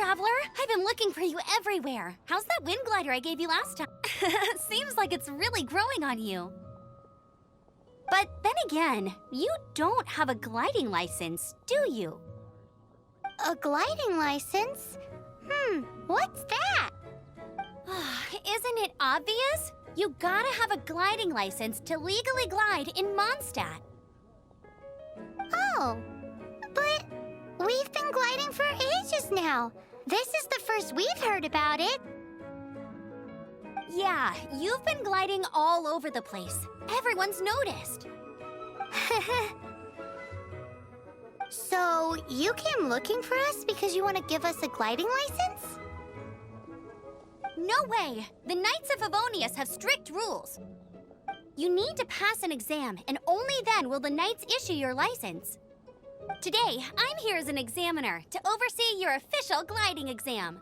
traveler! I've been looking for you everywhere. How's that wind glider I gave you last time? Seems like it's really growing on you. But then again, you don't have a gliding license, do you? A gliding license? What's that? Isn't it obvious? You gotta have a gliding license to legally glide in Mondstadt. Oh, but we've been gliding for ages now. This is the first we've heard about it. Yeah, you've been gliding all over the place. Everyone's noticed. So, you came looking for us because you want to give us a gliding license? No way! The Knights of Favonius have strict rules. You need to pass an exam, and only then will the Knights issue your license. Today, I'm here as an examiner to oversee your official gliding exam.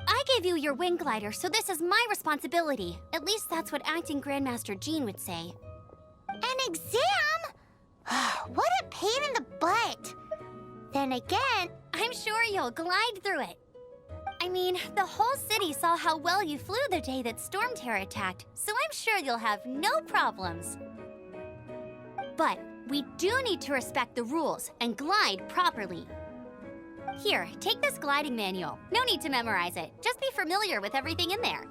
I gave you your wing glider, so this is my responsibility. At least that's what Acting Grandmaster Jean would say. An exam? What a pain in the butt. Then again, I'm sure you'll glide through it. I mean, the whole city saw how well you flew the day that Storm Terror attacked, so I'm sure you'll have no problems. But we do need to respect the rules and glide properly. Here, take this gliding manual. No need to memorize it. Just be familiar with everything in there.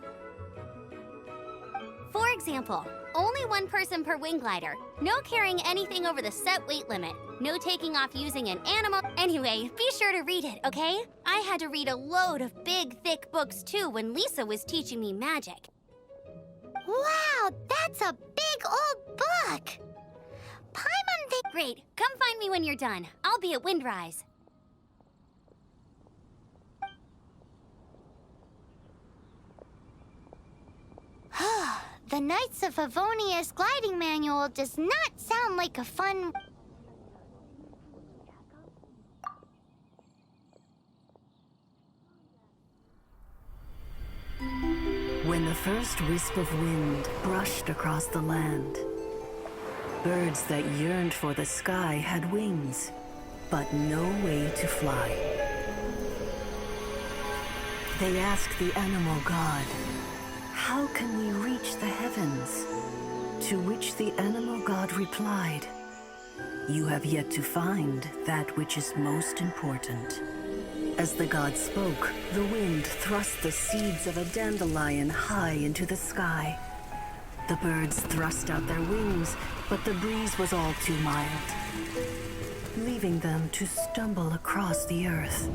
For example, only one person per wing glider. No carrying anything over the set weight limit. No taking off using an animal. Anyway, be sure to read it, okay? I had to read a load of big, thick books too when Lisa was teaching me magic. wow, that's a big old book. Paimon, Great, come find me when you're done. I'll be at Windrise. The Knights of Favonius gliding manual does not sound like a fun... When the first wisp of wind brushed across the land, birds that yearned for the sky had wings, but no way to fly. They asked the animal god, "How can we reach the heavens?" To which the animal god replied, "You have yet to find that which is most important." As the god spoke, the wind thrust the seeds of a dandelion high into the sky. The birds thrust out their wings, but the breeze was all too mild, leaving them to stumble across the earth.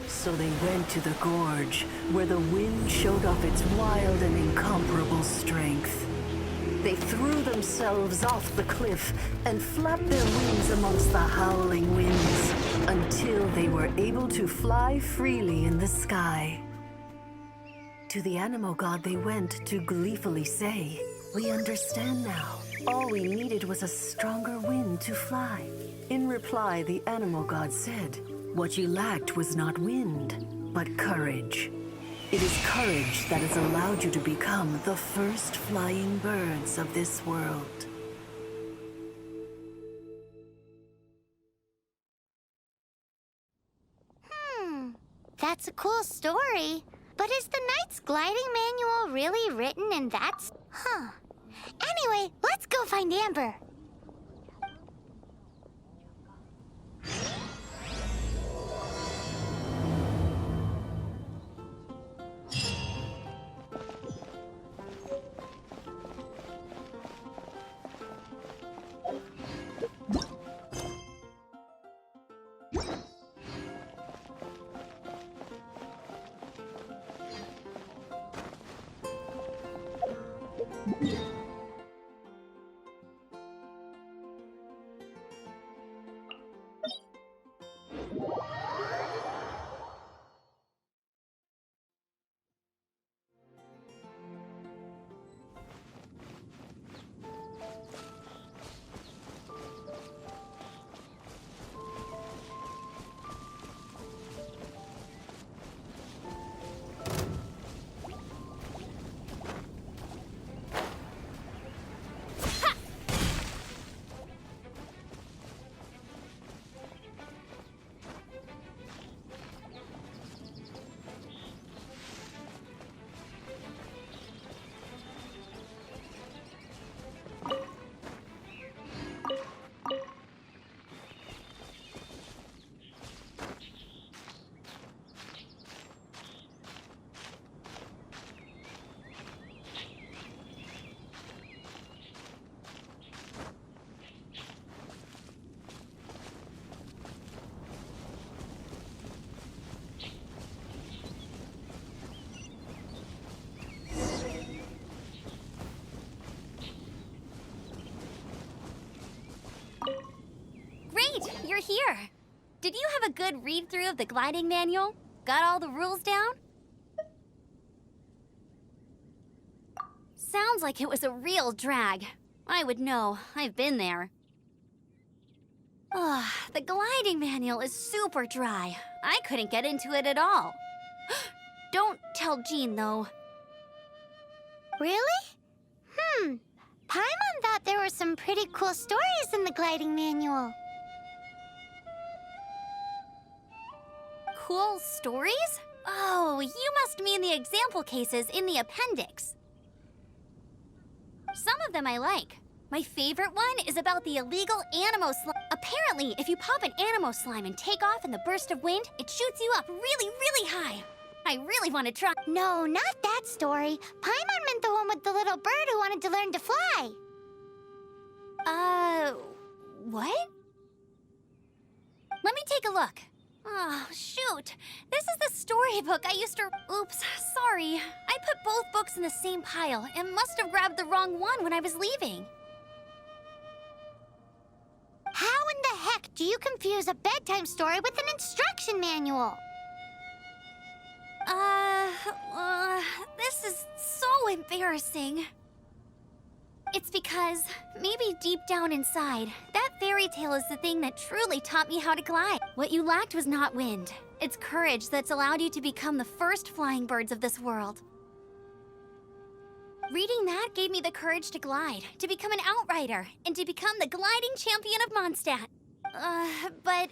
So they went to the gorge, where the wind showed off its wild and incomparable strength. They threw themselves off the cliff and flapped their wings amongst the howling winds until they were able to fly freely in the sky. To the animal god they went to gleefully say, "We understand now. All we needed was a stronger wind to fly." In reply, the animal god said, "What you lacked was not wind, but courage. It is courage that has allowed you to become the first flying birds of this world." That's a cool story. But is the Knight's gliding manual really written in that? Anyway, let's go find Amber. you're here. Did you have a good read-through of the gliding manual? Got all the rules down? Sounds like it was a real drag. I would know. I've been there. Ugh, the gliding manual is super dry. I couldn't get into it at all. Don't tell Jean, though. Really? Paimon thought there were some pretty cool stories in the gliding manual. Cool stories? Oh, you must mean the example cases in the appendix. Some of them I like. My favorite one is about the illegal Animo slime. Apparently, if you pop an Animo slime and take off in the burst of wind, it shoots you up really, really high. I really want to try. No, not that story. Paimon meant the one with the little bird who wanted to learn to fly. What? Let me take a look. Oh, shoot. This is the storybook I used to... Oops, sorry. I put both books in the same pile and must have grabbed the wrong one when I was leaving. How in the heck do you confuse a bedtime story with an instruction manual? This is so embarrassing. It's because, maybe deep down inside, that fairy tale is the thing that truly taught me how to glide. What you lacked was not wind. It's courage that's allowed you to become the first flying birds of this world. Reading that gave me the courage to glide, to become an outrider, and to become the gliding champion of Mondstadt. But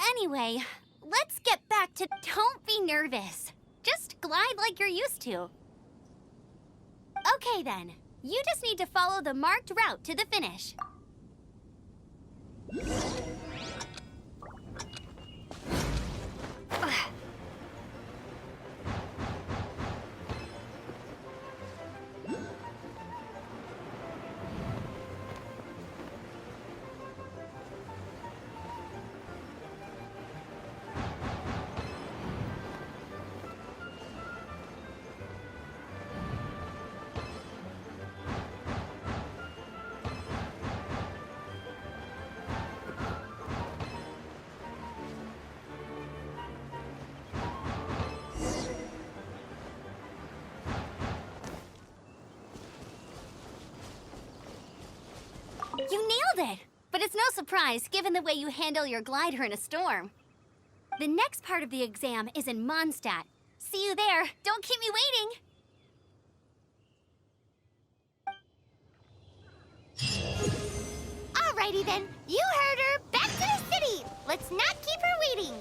anyway, let's get back to... Don't be nervous. Just glide like you're used to. Okay then. You just need to follow the marked route to the finish. You nailed it! But it's no surprise, given the way you handle your glider in a storm. The next part of the exam is in Mondstadt. See you there. Don't keep me waiting. Alrighty then, you heard her. Back to the city. Let's not keep her waiting.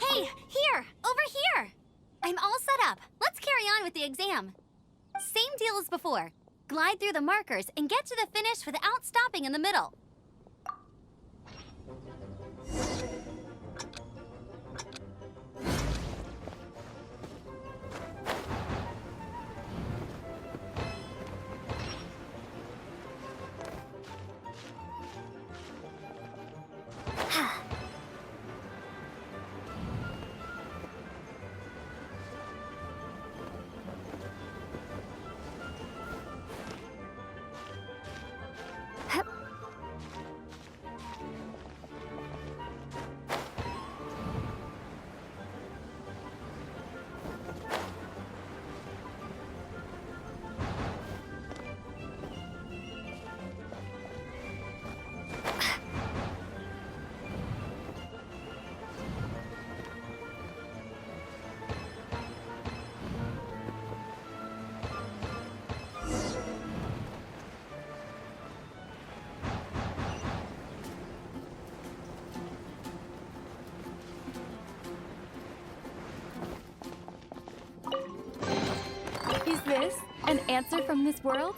Hey, here! Over here! I'm all set up. Let's carry on with the exam. Same deal as before. Glide through the markers and get to the finish without stopping in the middle. this an answer from this world?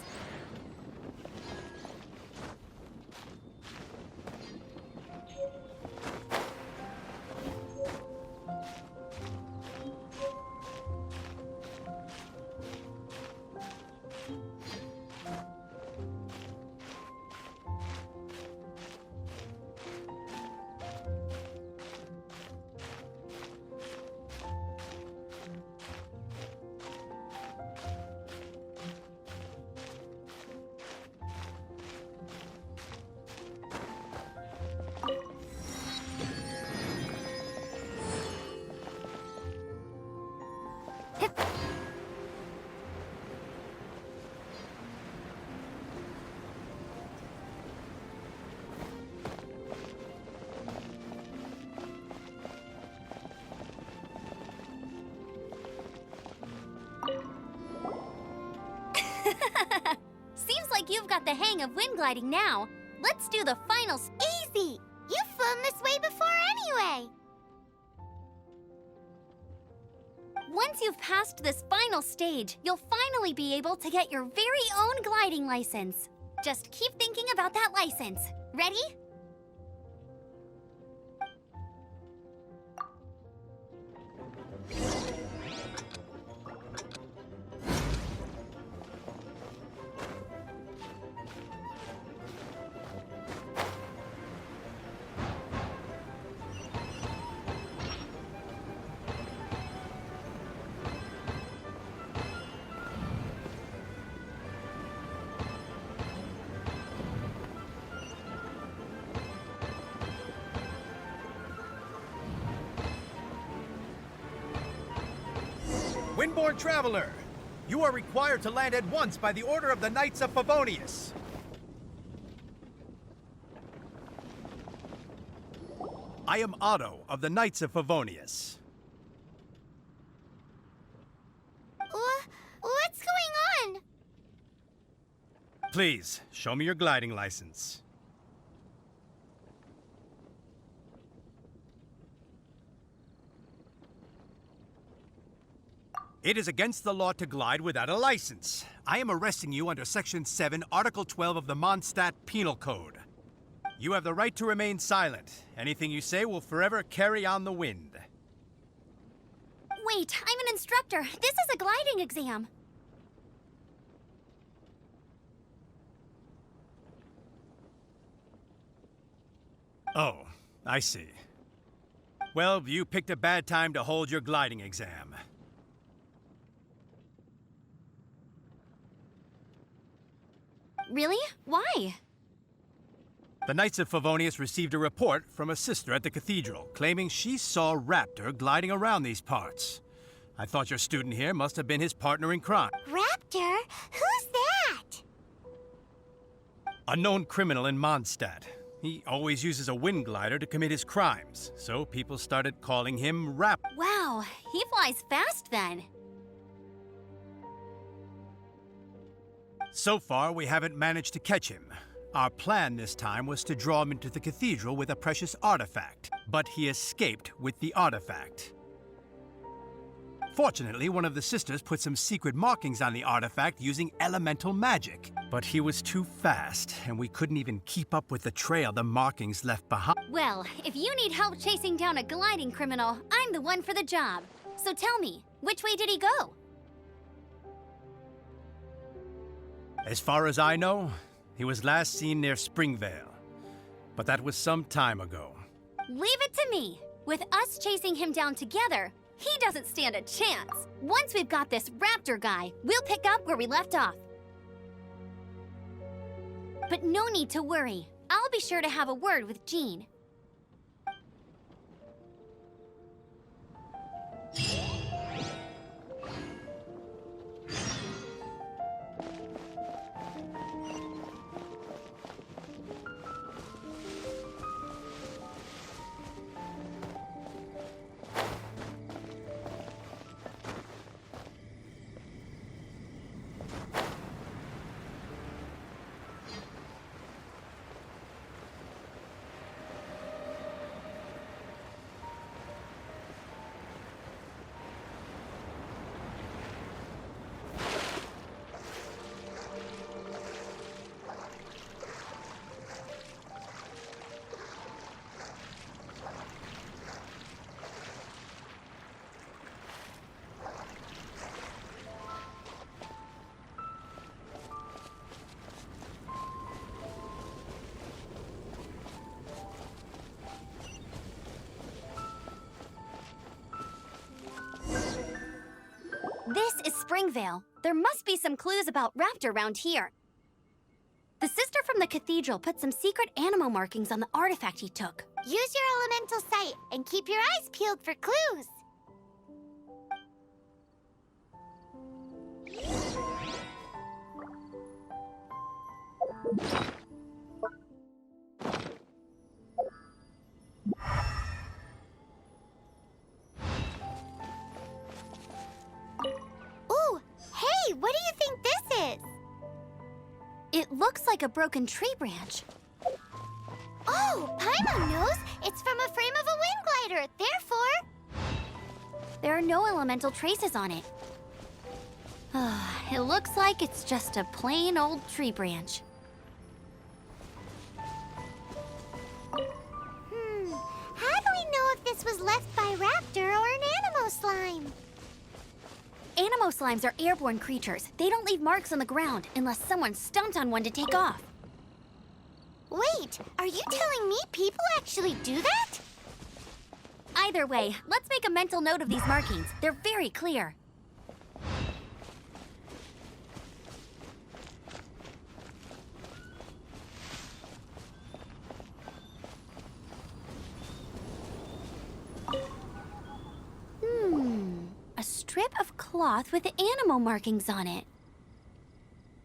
Seems like you've got the hang of wind gliding now. Let's do the final Easy! You've flown this way before anyway! Once you've passed this final stage, you'll finally be able to get your very own gliding license. Just keep thinking about that license. Ready? Windborne Traveler, you are required to land at once by the order of the Knights of Favonius. I am Otto of the Knights of Favonius. What's going on? Please, show me your gliding license. It is against the law to glide without a license. I am arresting you under Section 7, Article 12 of the Mondstadt Penal Code. You have the right to remain silent. Anything you say will forever carry on the wind. Wait, I'm an instructor. This is a gliding exam. Oh, I see. Well, you picked a bad time to hold your gliding exam. Really? Why? The Knights of Favonius received a report from a sister at the cathedral claiming she saw Raptor gliding around these parts. I thought your student here must have been his partner in crime. Raptor? Who's that? A known criminal in Mondstadt. He always uses a wind glider to commit his crimes, so people started calling him Raptor. Wow, he flies fast then. So far, we haven't managed to catch him. Our plan this time was to draw him into the cathedral with a precious artifact, but he escaped with the artifact. Fortunately, one of the sisters put some secret markings on the artifact using elemental magic. But he was too fast, and we couldn't even keep up with the trail the markings left behind. Well, if you need help chasing down a gliding criminal, I'm the one for the job. So tell me, which way did he go? As far as I know, he was last seen near Springvale. But that was some time ago. Leave it to me. With us chasing him down together, he doesn't stand a chance. Once we've got this Raptor guy, we'll pick up where we left off. But no need to worry. I'll be sure to have a word with Jean. Vale. There must be some clues about Raptor around here. The sister from the cathedral put some secret animal markings on the artifact he took. Use your elemental sight and keep your eyes peeled for clues. Ooh, hey, what do you think this is? It looks like a broken tree branch. Oh, Paimon knows. It's from a frame of a wind glider. Therefore, There are no elemental traces on it. It looks like it's just a plain old tree branch. how do we know if this was left by Raptor or an Animo slime? Animo slimes are airborne creatures. They don't leave marks on the ground unless someone stomped on one to take off. Wait, are you telling me people actually do that? Either way, let's make a mental note of these markings. They're very clear. A strip of cloth with animal markings on it.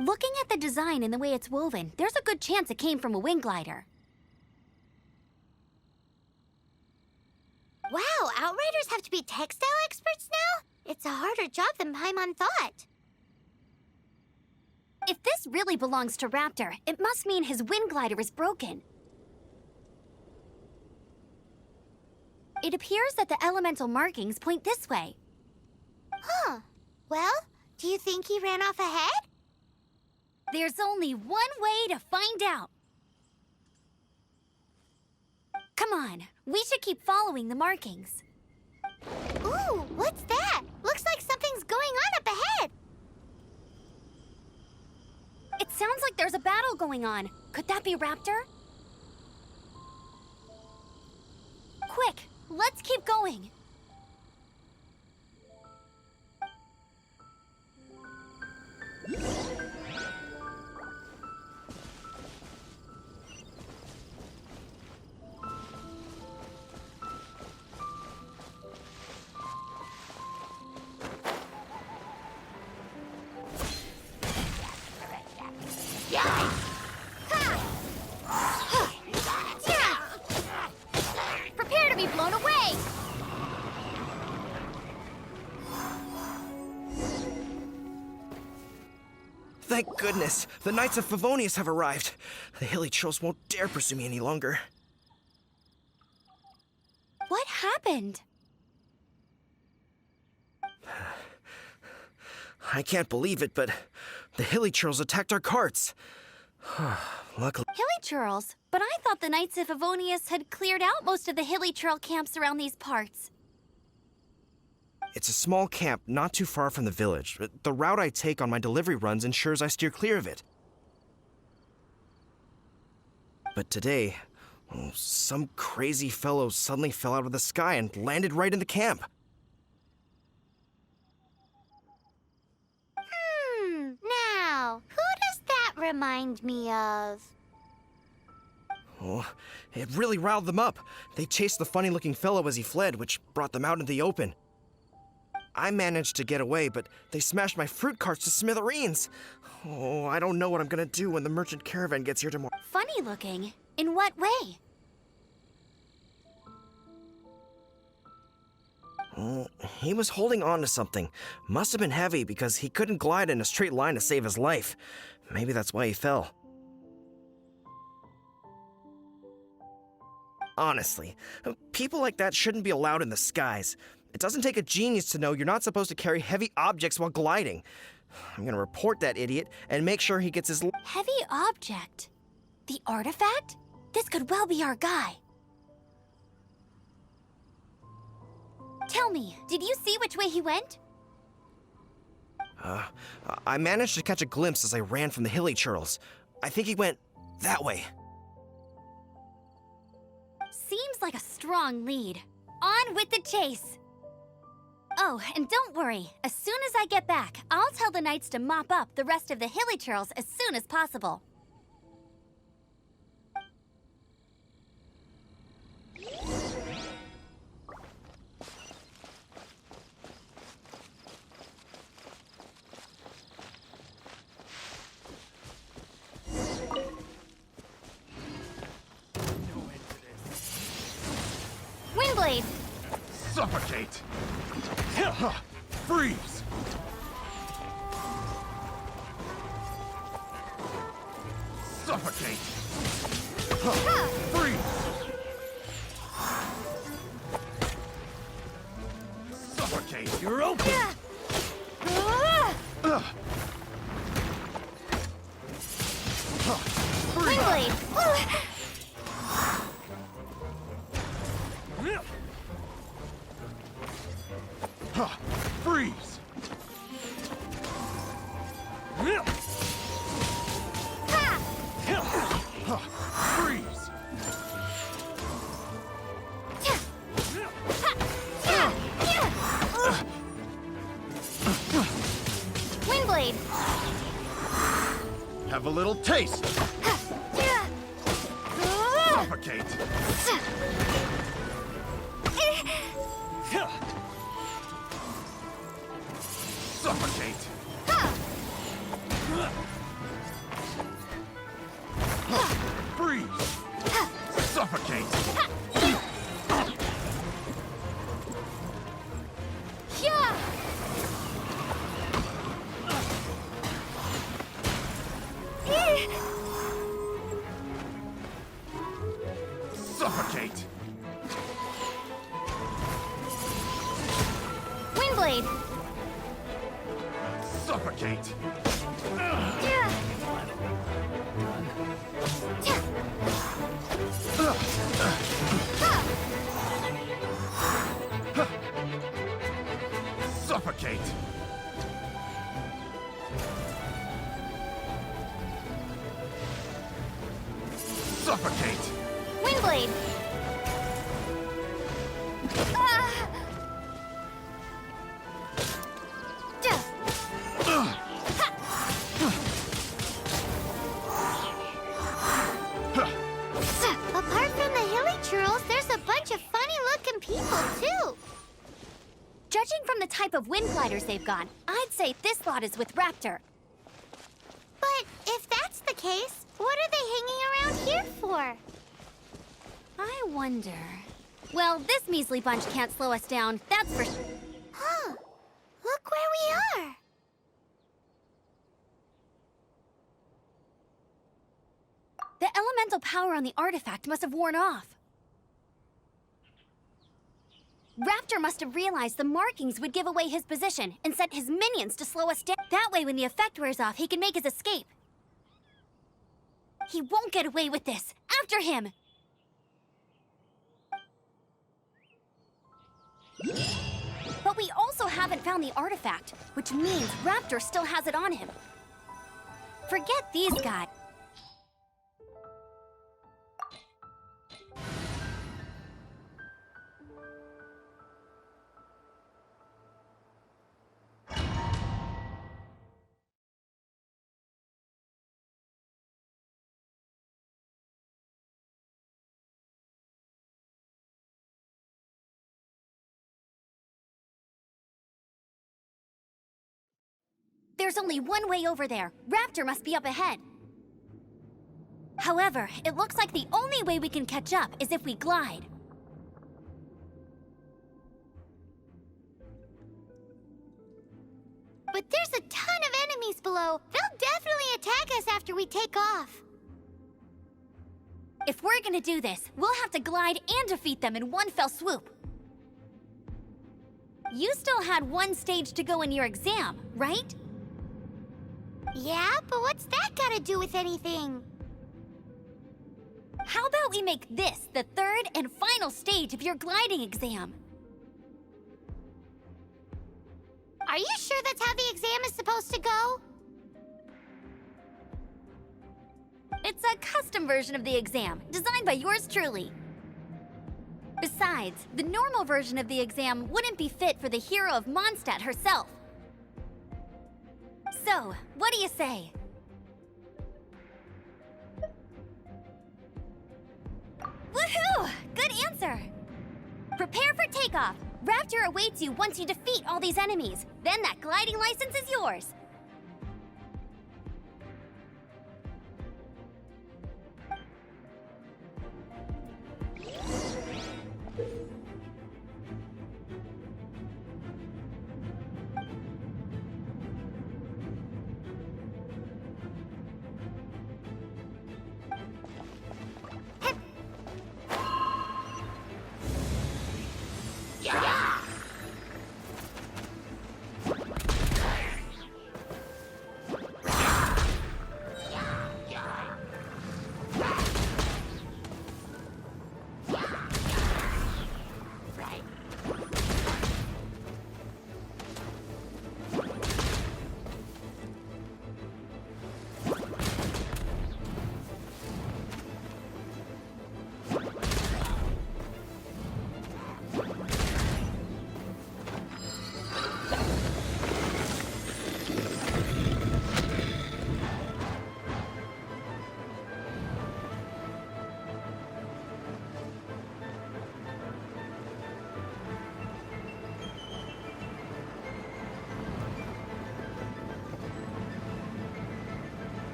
Looking at the design and the way it's woven, there's a good chance it came from a wing glider. Wow, Outriders have to be textile experts now? It's a harder job than Paimon thought. If this really belongs to Raptor, it must mean his wind glider is broken. It appears that the elemental markings point this way. Huh. Well, do you think he ran off ahead? There's only one way to find out. Come on, we should keep following the markings. Ooh, what's that? Looks like something's going on up ahead. It sounds like there's a battle going on. Could that be Raptor? Quick, let's keep going. Prepare to be blown away! Thank goodness! The Knights of Favonius have arrived. The hilly trolls won't dare pursue me any longer. What happened? I can't believe it, but the hilly trolls attacked our carts. Luckily, Hilly churls? But I thought the Knights of Favonius had cleared out most of the hilly churl camps around these parts. it's a small camp not too far from the village. The route I take on my delivery runs ensures I steer clear of it. But today, some crazy fellow suddenly fell out of the sky and landed right in the camp. Now, who does that remind me of? Oh, it really riled them up. They chased the funny-looking fellow as he fled, which brought them out in the open. I managed to get away, but they smashed my fruit carts to smithereens. Oh, I don't know what I'm gonna do when the merchant caravan gets here tomorrow. Funny looking? In what way? Oh, he was holding on to something. Must have been heavy because he couldn't glide in a straight line to save his life. Maybe that's why he fell. Honestly, people like that shouldn't be allowed in the skies. It doesn't take a genius to know you're not supposed to carry heavy objects while gliding. I'm gonna report that idiot and make sure he gets his... Heavy object? The artifact? This could well be our guy. Tell me, did you see which way he went? I managed to catch a glimpse as I ran from the hilly churls. I think he went that way. Seems like a strong lead. On with the chase. Oh, and don't worry. As soon as I get back, I'll tell the knights to mop up the rest of the hilly churls as soon as possible. Windblade! Suffocate! Freeze! Suffocate! Freeze! Suffocate! You're open! Windblade! Freeze! Freeze! Windblade! Have a little taste! Suffocate! Suffocate! Freeze! Suffocate! Suffocate! Windblade! Suffocate! Suffocate! Suffocate! Windblade! Apart from the hilly churls, there's a bunch of funny-looking people, too. Judging from the type of wind gliders they've got, I'd say this lot is with Raptor. But if that's the case, what are they hanging around here for? I wonder... Well, this measly bunch can't slow us down, that's for sure. Huh. Look where we are. The elemental power on the artifact must have worn off. Raptor must have realized the markings would give away his position and sent his minions to slow us down. That way, when the effect wears off, he can make his escape. He won't get away with this. After him! But we also haven't found the artifact, which means Raptor still has it on him. Forget these guys. There's only one way over there. Raptor must be up ahead. However, it looks like the only way we can catch up is if we glide. But there's a ton of enemies below. They'll definitely attack us after we take off. If we're gonna do this, we'll have to glide and defeat them in one fell swoop. You still had one stage to go in your exam, right? Yeah, but what's that got to do with anything? How about we make this the third and final stage of your gliding exam? Are you sure that's how the exam is supposed to go? It's a custom version of the exam, designed by yours truly. Besides, the normal version of the exam wouldn't be fit for the hero of Mondstadt herself. So, what do you say? Woohoo! Good answer! Prepare for takeoff! Raptor awaits you once you defeat all these enemies. Then that gliding license is yours.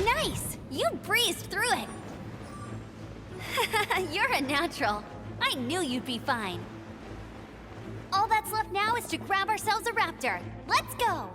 Nice! You breezed through it! You're a natural. I knew you'd be fine. All that's left now is to grab ourselves a raptor. Let's go!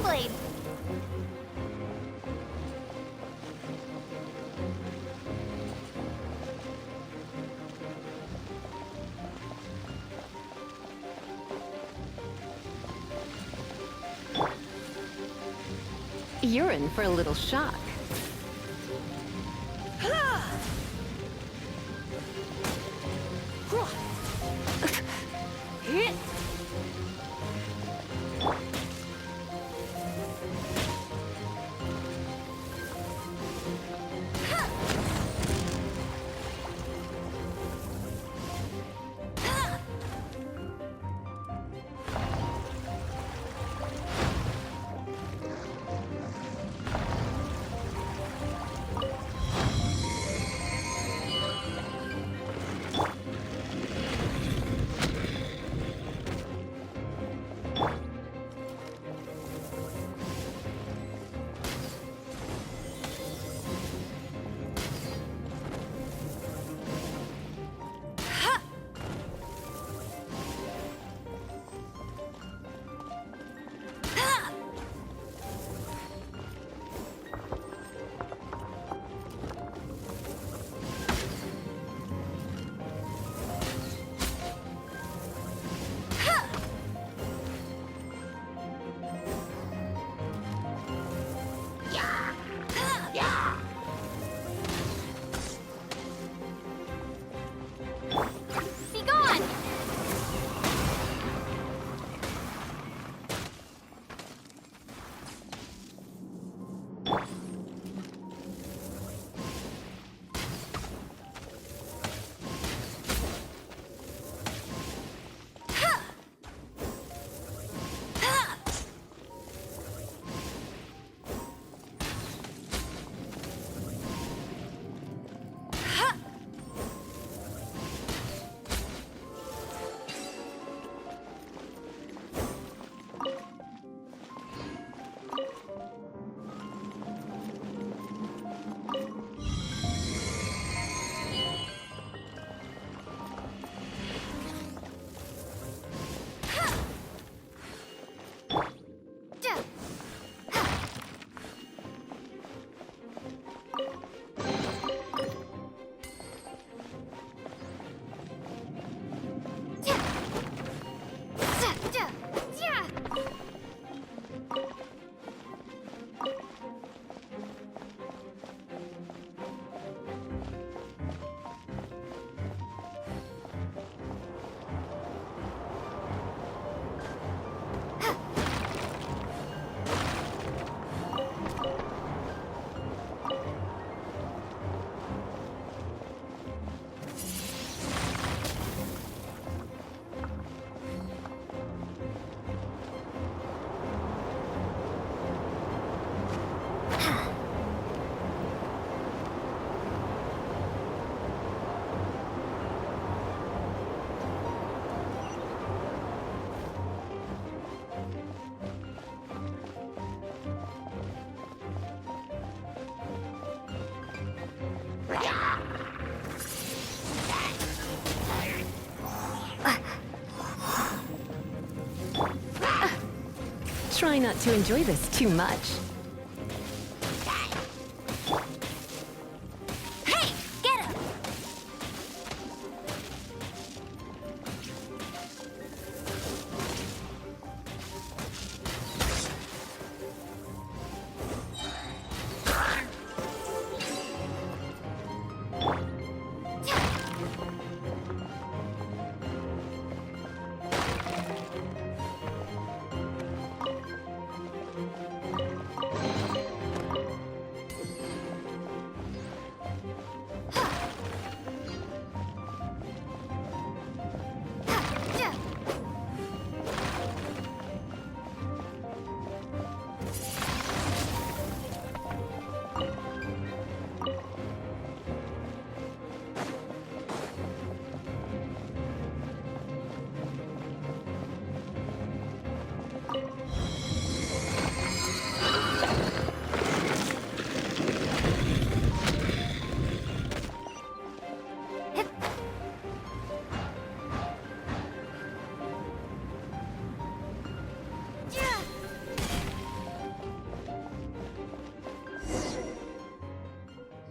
Blade. You're in for a little shock. try not to enjoy this too much. Hey, get him!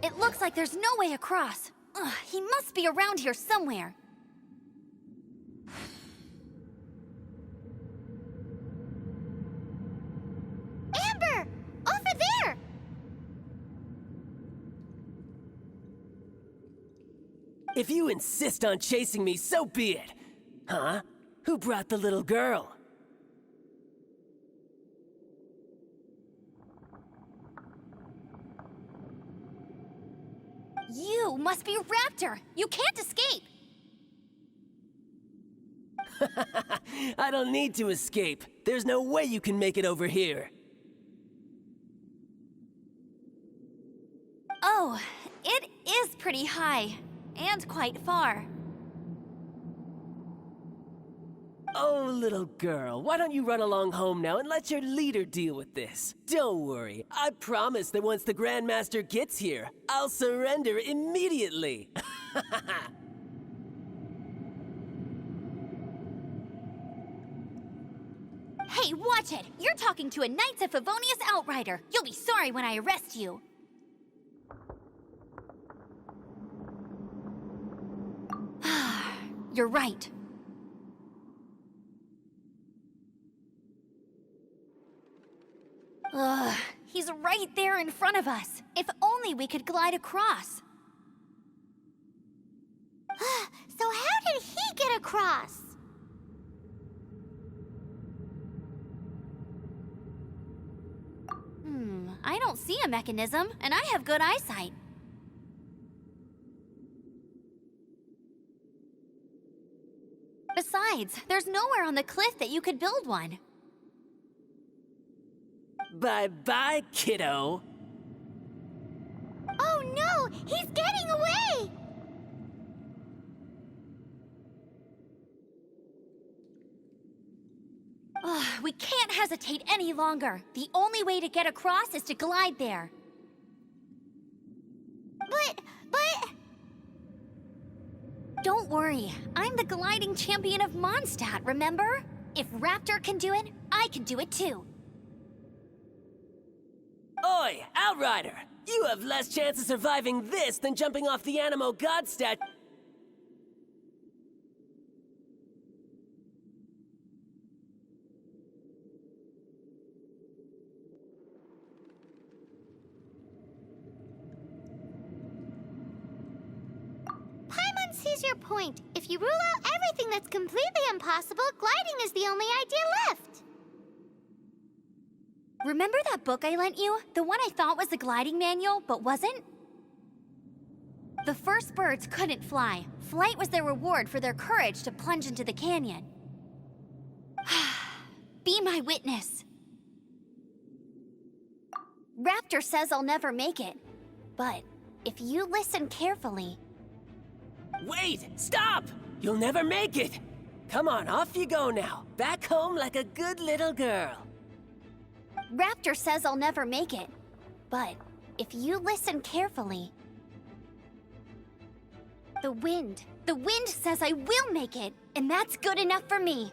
It looks like there's no way across. Ugh, he must be around here somewhere. Amber! Over there! If you insist on chasing me, so be it. Huh? Who brought the little girl? You must be Raptor. You can't escape. I don't need to escape. There's no way you can make it over here. Oh, it is pretty high. And quite far. Oh, little girl, why don't you run along home now and let your leader deal with this? Don't worry, I promise that once the Grandmaster gets here, I'll surrender immediately. Hey, watch it! You're talking to a Knights of Favonius outrider. You'll be sorry when I arrest you. You're right. Ugh, he's right there in front of us. If only we could glide across. So how did he get across? I don't see a mechanism, and I have good eyesight. Besides, there's nowhere on the cliff that you could build one. Bye-bye, kiddo. Oh no! He's getting away! Ugh, we can't hesitate any longer. The only way to get across is to glide there. But... Don't worry, I'm the gliding champion of Mondstadt, remember? If Raptor can do it, I can do it too. Oi, Outrider! You have less chance of surviving this than jumping off the Animo God statue. Paimon sees your point. If you rule out everything that's completely impossible, gliding is the only idea left. Remember that book I lent you? The one I thought was the gliding manual, but wasn't? The first birds couldn't fly. Flight was their reward for their courage to plunge into the canyon. Be my witness. Raptor says I'll never make it. But if you listen carefully... Wait! Stop! You'll never make it! Come on, off you go now. Back home like a good little girl. Raptor says I'll never make it. But if you listen carefully... The wind says I will make it, and that's good enough for me.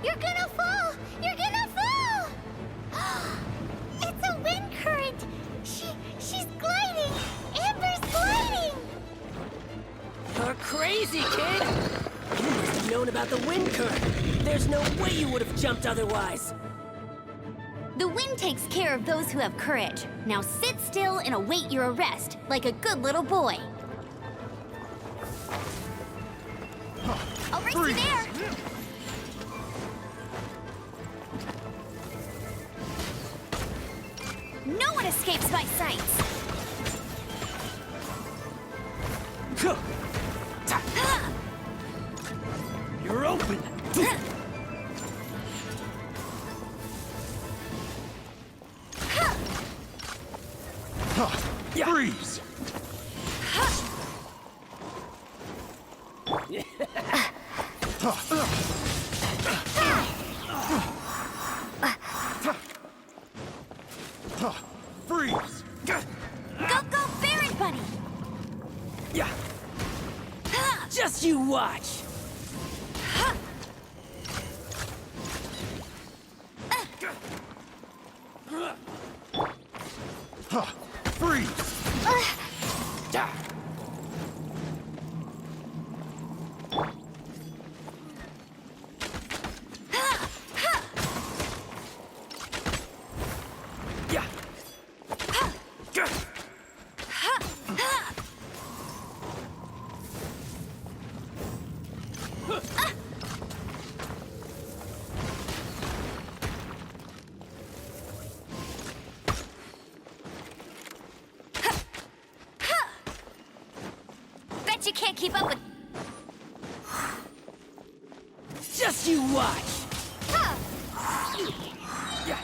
You're gonna fall! You're gonna fall! It's a wind current! She's gliding! Amber's gliding! You're crazy, kid! You must have known about the wind current. There's no way you would have jumped otherwise. The wind takes care of those who have courage. Now sit still and await your arrest, like a good little boy. I'll race you there! No one escapes my sights! You're open! Freeze! Freeze! Go, go, Baron Bunny! Yeah. Just you watch! Freeze! Yeah. Bet you can't keep up with... Just you watch! Yeah.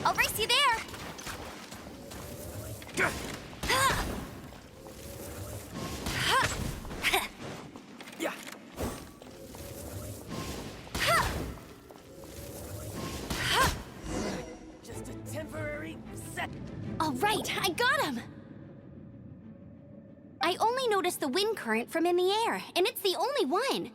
I'll race you there! Yeah. Just a temporary set. All right, I got him! I only noticed the wind current from in the air, and it's the only one.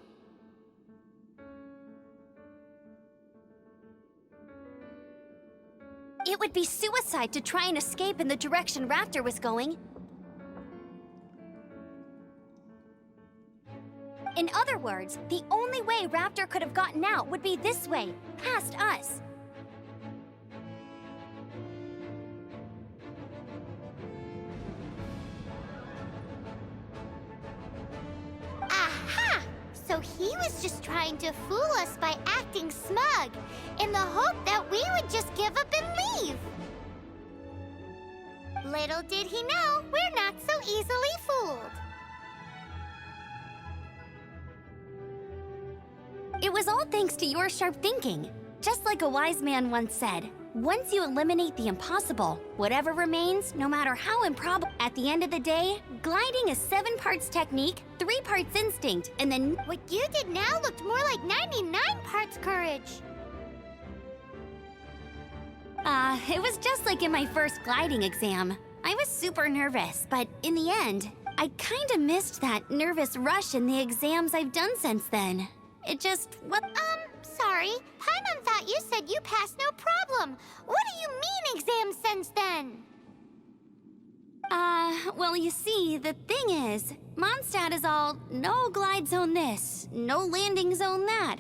It would be suicide to try and escape in the direction Raptor was going. In other words, the only way Raptor could have gotten out would be this way, past us. Aha! So he was just trying to fool us by acting smug, in the hope that we would just give up and leave. Little did he know, we're not so easily fooled. It was all thanks to your sharp thinking. Just like a wise man once said, once you eliminate the impossible, whatever remains, no matter how improbable, at the end of the day, gliding is 7 parts technique, 3 parts instinct, and then... What you did now looked more like 99 parts courage. It was just like in my first gliding exam. I was super nervous, but in the end, I kinda missed that nervous rush in the exams I've done since then. It just, what? Sorry. Paimon thought you said you passed no problem. What do you mean exam since then? Well, you see, the thing is, Mondstadt is all, no glide zone this, no landing zone that.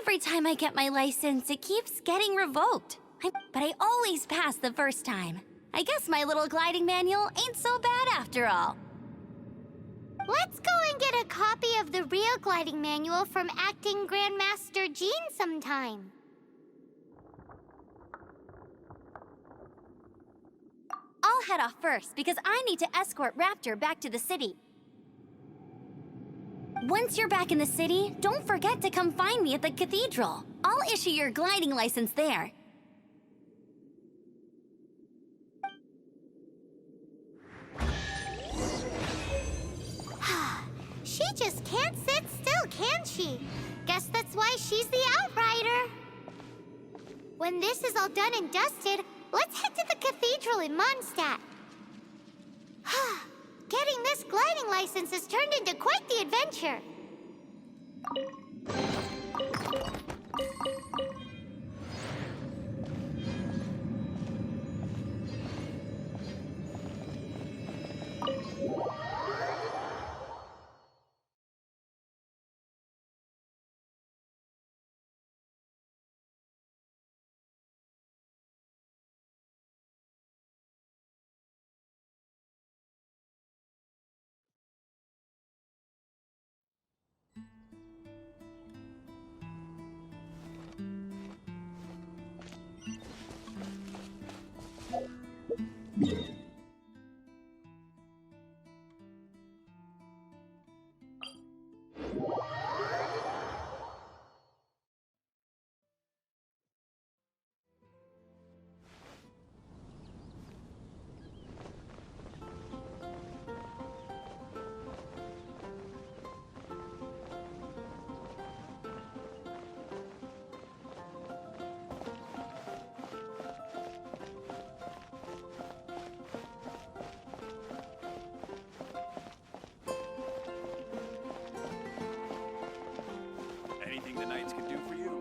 Every time I get my license, it keeps getting revoked. But I always pass the first time. I guess my little gliding manual ain't so bad after all. Let's go and get a copy of the real gliding manual from acting Grandmaster Jean sometime. I'll head off first because I need to escort Raptor back to the city. Once you're back in the city, don't forget to come find me at the cathedral. I'll issue your gliding license there. She just can't sit still, can she? Guess that's why she's the outrider. When this is all done and dusted, let's head to the cathedral in Mondstadt. Get this gliding license has turned into quite the adventure. Anything the Knights can do for you?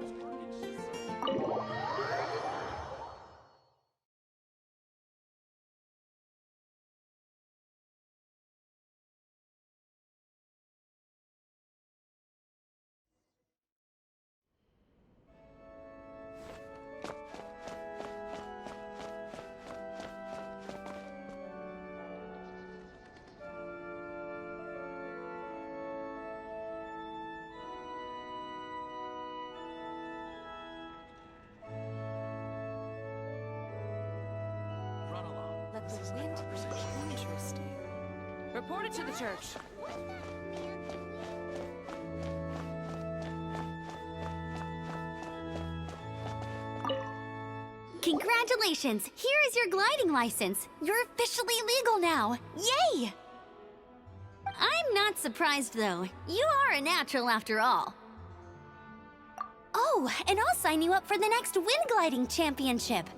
Let the wind interesting. Report it to the church. Congratulations! Here is your gliding license. You're officially legal now. Yay! I'm not surprised, though. You are a natural after all. Oh, and I'll sign you up for the next wind gliding championship.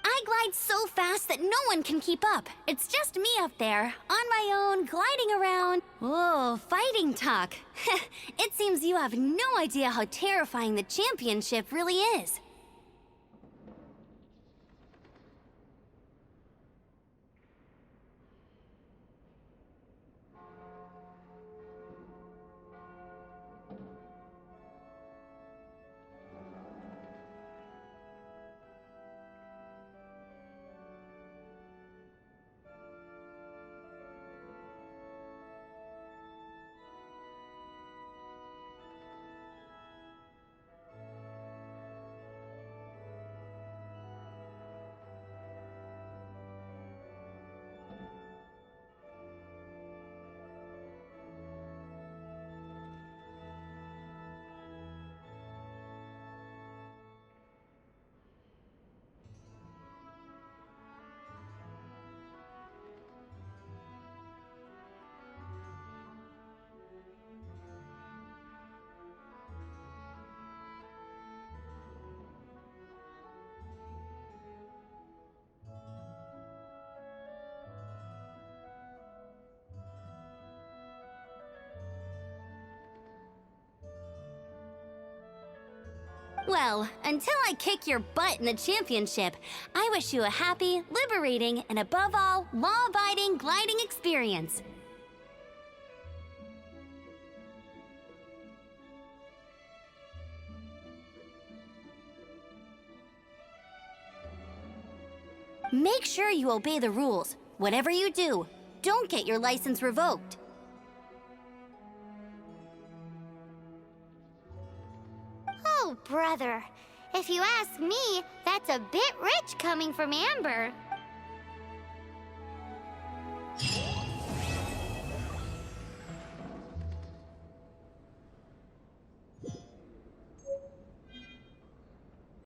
I glide so fast that no one can keep up. It's just me up there, on my own, gliding around. Whoa, fighting talk. It seems you have no idea how terrifying the championship really is. Well, until I kick your butt in the championship, I wish you a happy, liberating, and above all, law-abiding gliding experience. Make sure you obey the rules. Whatever you do, don't get your license revoked. Oh, brother. If you ask me, that's a bit rich coming from Amber.